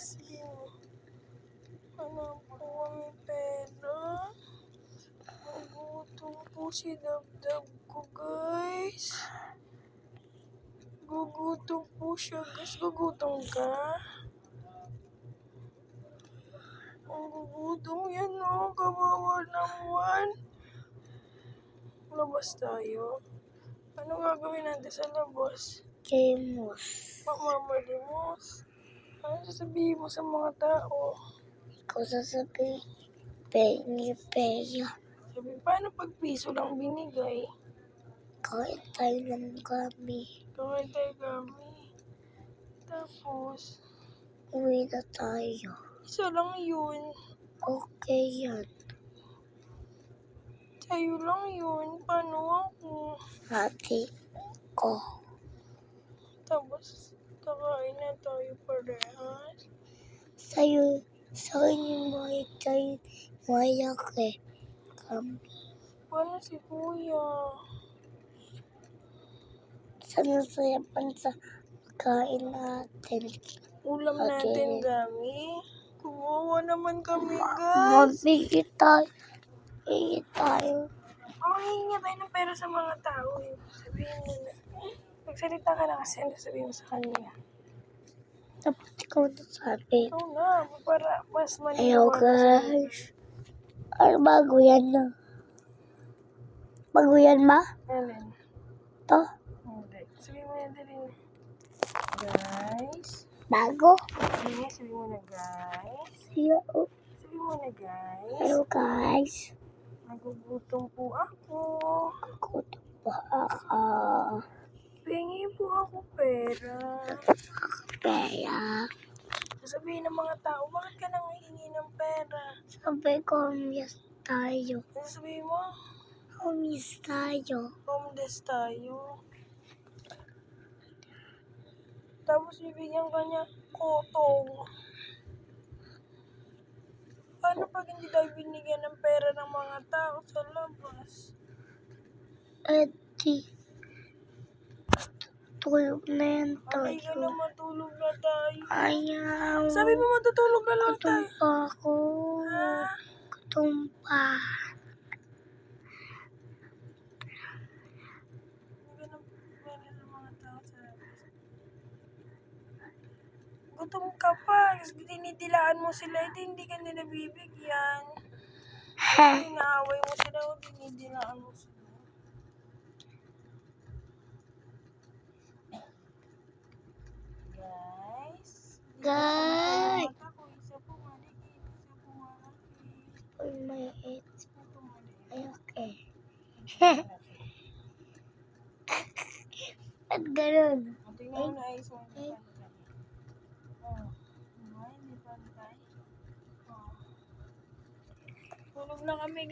Sige mo. Hanap po kami pera. Nagutom po si Dabdab ko, guys. Gugutom po siya, guys. Gugutom ka? Ang gugutom yan, no? Kawawa naman. Labas tayo. Ano gagawin natin sa labas? Demos. Mamalimos. Ano sasabihin mo sa mga tao? Ikaw sasabihin, pengi peya. Sabi, paano pag piso lang binigay? Kain tayo ng kami. Kaway tayo kami. Tapos, Uwi na tayo. isa lang yun. Okay yan. Sa'yo lang yun. Paano ako? Ate ko. Tapos, kakain na tayo parehas. Sa'yo yung mga tayo mayaki. Kami. Paano si Kuya? Sana sayapan sa kain natin. Ulam natin, Gami. Kuwawa naman kami, guys. Mabigit tayo. Bigit tayo. Mahingi tayo ng pera sa mga tao. Eh. Sabihin mo na. Magsalita ka na kasi ano sabihin mo sa kanila. Dapat ikaw nasabi. Ikaw na, para mas Hello malinawan sa kanila. guys. Ano bago yan na? Bago yan ma? Alin? To? Hindi. Sabihin mo na din. Guys. Bago? Sabihin mo na guys. Hello. Sabihin mo na guys. Hello guys. Nagugutom po ako. Kukutom pa ako. Pingi po ako pera. Kaya, Sasabihin ng mga tao, bakit ka nang hihingi ng pera? sabi ko, miss tayo. Ano sabihin mo? Miss tayo. Homeless tayo. Tapos bibigyan ka niya kotong. Paano pag hindi tayo binigyan ng pera ng mga tao sa labas? Edi, tulog na yan Hindi ka na tayo. matulog na tayo. Ayaw. Sabi mo matutulog na lang Gutom tayo. pa ako. Ha? Gutom pa. Hindi ka na pera ng mga tao sa labas. Gutom ka pa. Kasi dinidilaan mo sila. Hindi ka nila bibigyan. Inaaway mo sila o dinidilaan mo sila. Guys. Ako, isa po maliit, isa po malaki. Pag may it. Ito maliit. Ay, okay. Ba't ganun? Tingnan mo na ay isa hindi pantay. Oh, hindi pantay. Oh. Tulog na kami.